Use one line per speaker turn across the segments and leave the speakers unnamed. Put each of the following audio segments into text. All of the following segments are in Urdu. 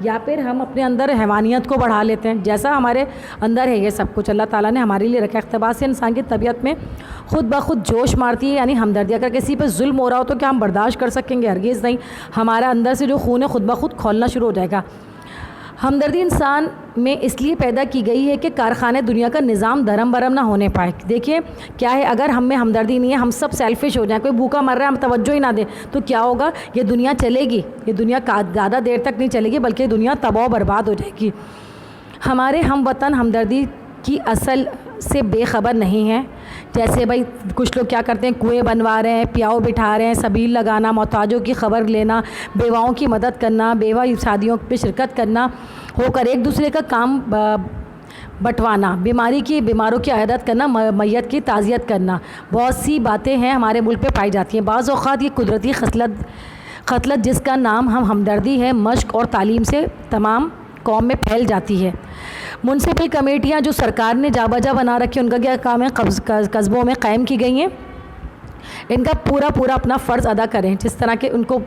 یا پھر ہم اپنے اندر حیوانیت کو بڑھا لیتے ہیں. جیسا ہمارے اندر ہے یہ سب کچھ اللہ تعالیٰ نے ہمارے لیے رکھا. اقتباس سے انسان کی طبیعت میں خود بخود جوش مارتی ہے, یعنی ہمدردی. اگر کسی پہ ظلم ہو رہا ہو تو کیا ہم برداشت کر سکیں گے؟ ہرگز نہیں. ہمارا اندر سے جو خون ہے خود بخود کھولنا شروع ہو جائے گا. ہمدردی انسان میں اس لیے پیدا کی گئی ہے کہ کارخانے دنیا کا نظام دھرم برم نہ ہونے پائے. دیکھیے کیا ہے, اگر ہم میں ہمدردی نہیں ہے, ہم سب سیلفش ہو جائیں, کوئی بھوکا مر رہا ہے ہم توجہ ہی نہ دیں, تو کیا ہوگا؟ یہ دنیا چلے گی, یہ دنیا زیادہ دیر تک نہیں چلے گی, بلکہ دنیا تباہ و برباد ہو جائے گی. ہمارے ہم وطن ہمدردی کی اصل سے بے خبر نہیں ہیں. جیسے بھائی کچھ لوگ کیا کرتے ہیں, کنویں بنوا رہے ہیں, پیاؤ بٹھا رہے ہیں, سبیل لگانا, محتاجوں کی خبر لینا, بیواؤں کی مدد کرنا, بیوہ شادیوں پہ شرکت کرنا ہو کر ایک دوسرے کا کام بٹوانا, بیماروں کی عیادت کرنا, میت کی تعزیت کرنا. بہت سی باتیں ہیں ہمارے ملک پہ پائی جاتی ہیں. بعض اوقات یہ قدرتی خصلت جس کا نام ہمدردی ہے, مشق اور تعلیم سے تمام قوم میں پھیل جاتی ہے. میونسپل کمیٹیاں جو سرکار نے جا بجا بنا رکھی, ان کا کیا کام ہے؟ قصبوں میں قائم کی گئی ہیں. ان کا پورا اپنا فرض ادا کریں, جس طرح کے ان کو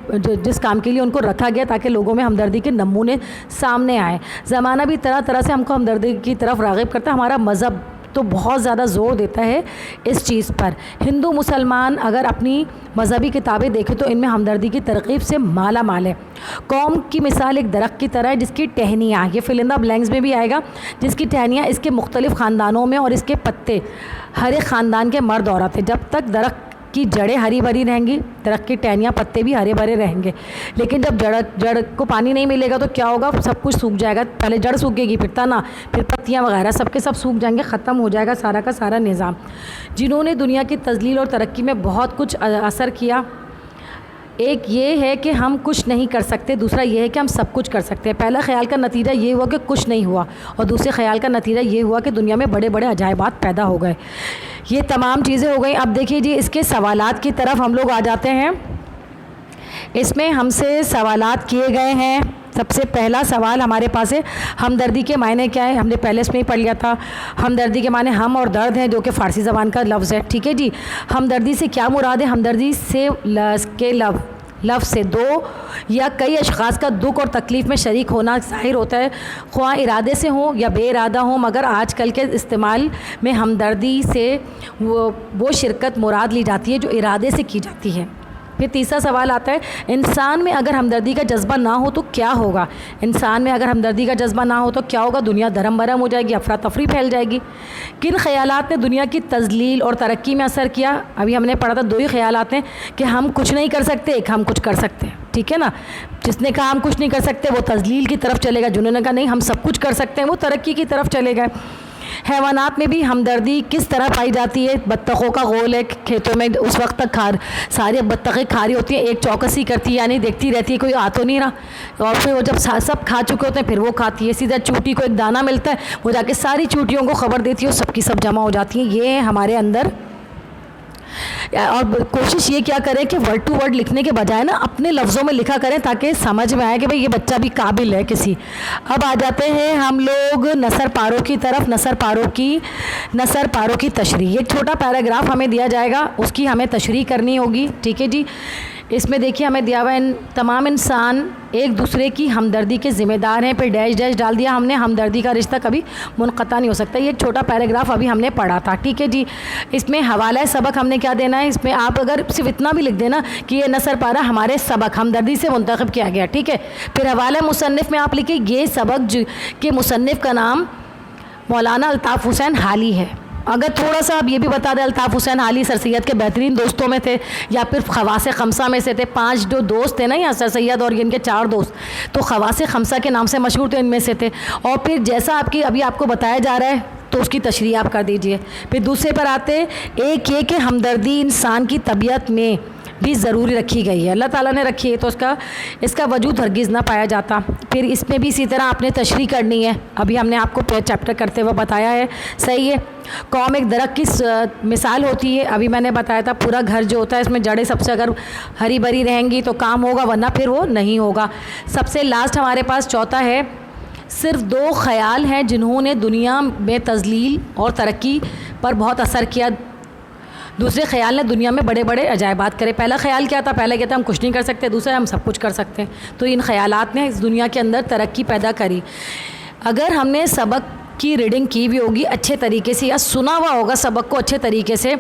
جس کام کے لیے ان کو رکھا گیا, تاکہ لوگوں میں ہمدردی کے نمونے سامنے آئیں. زمانہ بھی طرح سے ہم کو ہمدردی کی طرف راغب کرتا ہے. ہمارا مذہب تو بہت زیادہ زور دیتا ہے اس چیز پر. ہندو مسلمان اگر اپنی مذہبی کتابیں دیکھیں تو ان میں ہمدردی کی ترغیب سے مالا مال ہے. قوم کی مثال ایک درخت کی طرح ہے جس کی ٹہنیاں, یہ فل ان دا بلینکس میں بھی آئے گا, جس کی ٹہنیاں اس کے مختلف خاندانوں میں اور اس کے پتے ہر ایک خاندان کے مرد عورت ہیں. جب تک درخت کی جڑیں ہری بھری رہیں گی, درخت کی ٹہنیاں پتے بھی ہرے بھرے رہیں گے. لیکن جب جڑ کو پانی نہیں ملے گا تو کیا ہوگا؟ سب کچھ سوکھ جائے گا. پہلے جڑ سوکھے گی, پھر تنا, پھر پتیاں وغیرہ سب کے سب سوکھ جائیں گے, ختم ہو جائے گا سارا کا سارا نظام. جنہوں نے دنیا کی تذلیل اور ترقی میں بہت کچھ اثر کیا, ایک یہ ہے کہ ہم کچھ نہیں کر سکتے, دوسرا یہ ہے کہ ہم سب کچھ کر سکتے ہیں. پہلا خیال کا نتیجہ یہ ہوا کہ کچھ نہیں ہوا, اور دوسرے خیال کا نتیجہ یہ ہوا کہ دنیا میں بڑے بڑے عجائبات پیدا ہو گئے. یہ تمام چیزیں ہو گئیں. اب دیکھیے جی, اس کے سوالات کی طرف ہم لوگ آ جاتے ہیں. اس میں ہم سے سوالات کیے گئے ہیں. سب سے پہلا سوال ہمارے پاس ہے, ہمدردی کے معنی کیا ہے؟ ہم نے پہلے اس میں ہی پڑھ لیا تھا. ہمدردی کے معنی ہم اور درد ہیں, جو کہ فارسی زبان کا لفظ ہے. ٹھیک ہے جی. ہمدردی سے کیا مراد ہے؟ ہمدردی سے کے لفظ سے دو یا کئی اشخاص کا دکھ اور تکلیف میں شریک ہونا ظاہر ہوتا ہے, خواہ ارادے سے ہوں یا بے ارادہ ہوں. مگر آج کل کے استعمال میں ہمدردی سے وہ شرکت مراد لی جاتی ہے جو ارادے سے کی جاتی ہے. پھر تیسرا سوال آتا ہے, انسان میں اگر ہمدردی کا جذبہ نہ ہو تو کیا ہوگا؟ انسان میں اگر ہمدردی کا جذبہ نہ ہو تو کیا ہوگا؟ دنیا دھرم برم ہو جائے گی, افراتفری پھیل جائے گی. کن خیالات نے دنیا کی تذلیل اور ترقی میں اثر کیا؟ ابھی ہم نے پڑھا تھا, دو ہی خیالات ہیں کہ ہم کچھ نہیں کر سکتے, ایک ہم کچھ کر سکتے ہیں. ٹھیک ہے نا. جس نے کہا ہم کچھ نہیں کر سکتے وہ تذلیل کی طرف چلے گا, جنہوں نے کہا نہیں ہم سب کچھ کر سکتے ہیں وہ ترقی کی طرف چلے گئے. حیوانات میں بھی ہمدردی کس طرح پائی جاتی ہے؟ بطخوں کا غول ہے کھیتوں میں, اس وقت تک ساری بطخیں کھا رہی ہوتی ہیں, ایک چوکسی کرتی ہے, یعنی دیکھتی رہتی ہے کوئی آ تو نہیں رہا, اور پھر وہ جب سب کھا چکے ہوتے ہیں پھر وہ کھاتی ہے. سیدھا چوٹی کو ایک دانہ ملتا ہے, وہ جا کے ساری چوٹیوں کو خبر دیتی ہے, سب کی سب جمع ہو جاتی ہیں. یہ ہمارے اندر. اور کوشش یہ کیا کریں کہ ورڈ ٹو ورڈ لکھنے کے بجائے نا اپنے لفظوں میں لکھا کریں, تاکہ سمجھ میں آئے کہ بھئی یہ بچہ بھی قابل ہے کسی. اب آ جاتے ہیں ہم لوگ نثر پاروں کی طرف. نثر پاروں کی تشریح. ایک چھوٹا پیراگراف ہمیں دیا جائے گا, اس کی ہمیں تشریح کرنی ہوگی. ٹھیک ہے جی. اس میں دیکھیے ہمیں دیا ہوا ہے تمام انسان ایک دوسرے کی ہمدردی کے ذمہ دار ہیں, پھر ڈیش ڈیش ڈال دیا ہم نے. ہمدردی کا رشتہ کبھی منقطع نہیں ہو سکتا. یہ ایک چھوٹا پیراگراف ابھی ہم نے پڑھا تھا. ٹھیک ہے جی. اس میں حوالہ سبق ہم نے کیا دینا ہے؟ اس میں آپ اگر صرف اتنا بھی لکھ دینا کہ یہ نثر پارہ ہمارے سبق ہمدردی سے منتخب کیا گیا. ٹھیک ہے. پھر حوالہ مصنف میں آپ لکھیں یہ سبق کے مصنف کا نام مولانا الطاف حسین حالی ہے. اگر تھوڑا سا آپ یہ بھی بتا دیں, الطاف حسین حالی سر سید کے بہترین دوستوں میں تھے, یا پھر خواص خمسہ میں سے تھے. 5 جو دوست تھے نا یہاں, سر سید اور ان کے 4 دوست, تو خواص خمسہ کے نام سے مشہور تھے, ان میں سے تھے. اور پھر جیسا ابھی آپ کو بتایا جا رہا ہے تو اس کی تشریح آپ کر دیجئے. پھر دوسرے پر آتے, ایک یہ کہ ہمدردی انسان کی طبیعت میں بھی ضروری رکھی گئی ہے, اللہ تعالیٰ نے رکھی ہے, تو اس کا وجود ہرگز نہ پایا جاتا. پھر اس میں بھی اسی طرح آپ نے تشریح کرنی ہے. ابھی ہم نے آپ کو چیپٹر کرتے ہوئے بتایا ہے. صحیح ہے. قوم ایک درخت کی مثال ہوتی ہے. ابھی میں نے بتایا تھا پورا گھر جو ہوتا ہے اس میں جڑیں سب سے اگر ہری بھری رہیں گی تو کام ہوگا, ورنہ پھر وہ نہیں ہوگا. سب سے لاسٹ ہمارے پاس چوتھا ہے, صرف 2 خیال ہیں جنہوں نے دنیا میں تذلیل اور ترقی پر بہت اثر کیا. دوسرے خیال نے دنیا میں بڑے بڑے عجائبات کرے. پہلا خیال کیا تھا؟ پہلا کیا تھا ہم کچھ نہیں کر سکتے, دوسرا ہم سب کچھ کر سکتے ہیں. تو ان خیالات نے اس دنیا کے اندر ترقی پیدا کری. اگر ہم نے سبق کی ریڈنگ کی بھی ہوگی اچھے طریقے سے یا سنا ہوا ہوگا سبق کو اچھے طریقے سے,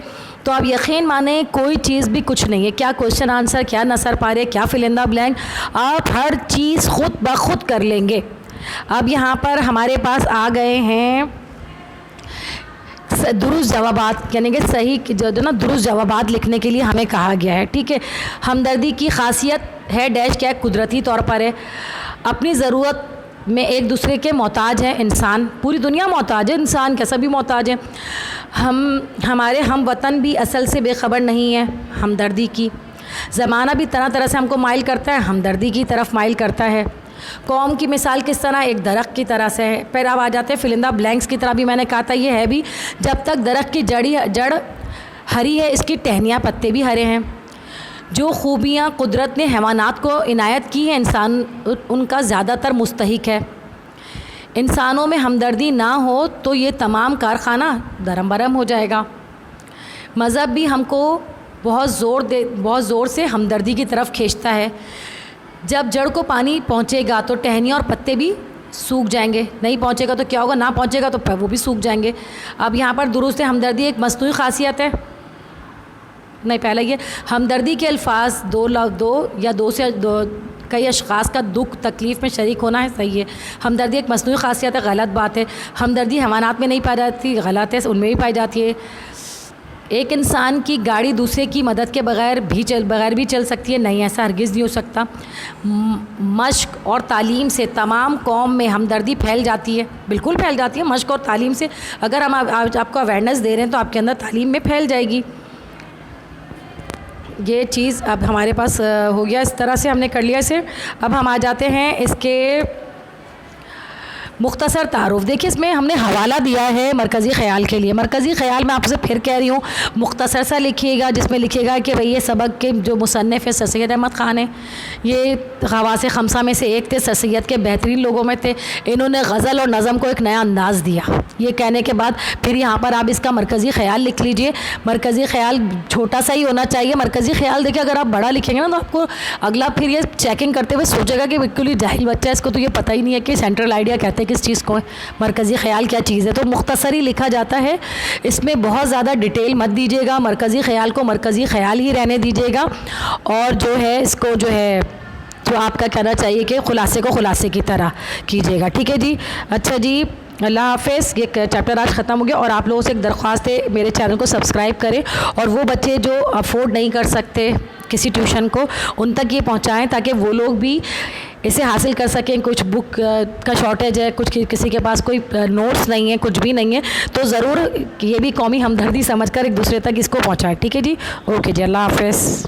تو آپ یقین مانیں کوئی چیز بھی کچھ نہیں ہے. کیا کوشچن آنسر, کیا نثر پارے, کیا فل ان دا بلینک, آپ ہر چیز خود بخود کر لیں گے. اب یہاں پر ہمارے پاس آ گئے ہیں درست جوابات, یعنی کہ صحیح جو نا درست جوابات لکھنے کے لیے ہمیں کہا گیا ہے. ٹھیک ہے, ہمدردی کی خاصیت ہے ڈیش کیا ہے, قدرتی طور پر ہے. اپنی ضرورت میں ایک دوسرے کے محتاج ہیں انسان, پوری دنیا محتاج ہے, انسان کیا سبھی محتاج ہیں. ہمارے ہم وطن بھی اصل سے بے خبر نہیں ہے ہمدردی کی. زمانہ بھی طرح طرح سے ہم کو مائل کرتا ہے, ہمدردی کی طرف مائل کرتا ہے. قوم کی مثال کس طرح, ایک درخت کی طرح سے ہے. پھر اب آ جاتے ہیں فل ان دا بلینکس کی طرح. بھی میں نے کہا تھا یہ ہے بھی, جب تک درخت کی جڑ ہری ہے اس کی ٹہنیاں پتے بھی ہرے ہیں. جو خوبیاں قدرت نے حیوانات کو عنایت کی ہیں انسان ان کا زیادہ تر مستحق ہے. انسانوں میں ہمدردی نہ ہو تو یہ تمام کارخانہ درم برم ہو جائے گا. مذہب بھی ہم کو بہت زور سے ہمدردی کی طرف کھینچتا ہے. جب جڑ کو پانی پہنچے گا تو ٹہنیاں اور پتے بھی سوکھ جائیں گے, نہیں پہنچے گا تو کیا ہوگا, نہ پہنچے گا تو وہ بھی سوکھ جائیں گے. اب یہاں پر درست ہمدردی ایک مصنوعی خاصیت ہے نہیں, پہلے یہ ہمدردی کے الفاظ دو سے کئی اشخاص کا دکھ تکلیف میں شریک ہونا ہے, صحیح ہے. ہمدردی ایک مصنوعی خاصیت ہے, غلط بات ہے. ہمدردی حیوانات میں نہیں پائی جاتی, غلط ہے, ان میں بھی پائی جاتی ہے. ایک انسان کی گاڑی دوسرے کی مدد کے بغیر بھی چل سکتی ہے, نہیں ایسا ہرگز نہیں ہو سکتا. مشق اور تعلیم سے تمام قوم میں ہمدردی پھیل جاتی ہے, بالکل پھیل جاتی ہے. مشق اور تعلیم سے اگر ہم آپ کو اویئرنیس دے رہے ہیں تو آپ کے اندر تعلیم میں پھیل جائے گی. یہ چیز اب ہمارے پاس ہو گیا, اس طرح سے ہم نے کر لیا اسے. اب ہم آ جاتے ہیں اس کے مختصر تعارف. دیکھیے اس میں ہم نے حوالہ دیا ہے مرکزی خیال کے لیے. مرکزی خیال میں آپ سے پھر کہہ رہی ہوں مختصر سا لکھیے گا, جس میں لکھے گا کہ بھئی یہ سبق کے جو مصنف ہے سر سید احمد خان ہیں, یہ خواص خمسہ میں سے ایک تھے, سر سید کے بہترین لوگوں میں تھے. انہوں نے غزل اور نظم کو ایک نیا انداز دیا. یہ کہنے کے بعد پھر یہاں پر آپ اس کا مرکزی خیال لکھ لیجئے. مرکزی خیال چھوٹا سا ہی ہونا چاہیے. مرکزی خیال دیکھیں اگر آپ بڑا لکھیں گے نا تو آپ کو اگلا پھر یہ چیکنگ کرتے ہوئے سوچے گا کہ بالکل ہی جاہل بچہ ہے, اس کو تو یہ پتہ ہی نہیں ہے کہ سینٹرل آئیڈیا کہتے ہیں کس چیز کو ہے, مرکزی خیال کیا چیز ہے. تو مختصر ہی لکھا جاتا ہے, اس میں بہت زیادہ ڈیٹیل مت دیجیے گا. مرکزی خیال کو مرکزی خیال ہی رہنے دیجیے گا, اور جو ہے اس کو جو ہے جو آپ کا کہنا چاہیے کہ خلاصے کو خلاصے کی طرح کیجیے گا. ٹھیک ہے جی, اچھا جی, اللہ حافظ. یہ چیپٹر آج ختم ہو گیا, اور آپ لوگوں سے ایک درخواست ہے میرے چینل کو سبسکرائب کریں, اور وہ بچے جو افورڈ نہیں کر سکتے کسی ٹیوشن کو ان تک یہ پہنچائیں تاکہ وہ لوگ بھی اسے حاصل کر سکیں. کچھ بک کا شارٹیج ہے, کچھ کسی کے پاس کوئی نوٹس نہیں ہے, کچھ بھی نہیں ہے, تو ضرور یہ بھی قومی ہمدردی سمجھ کر ایک دوسرے تک اس کو پہنچائیں. ٹھیک ہے جی, اوکے جی, اللہ حافظ.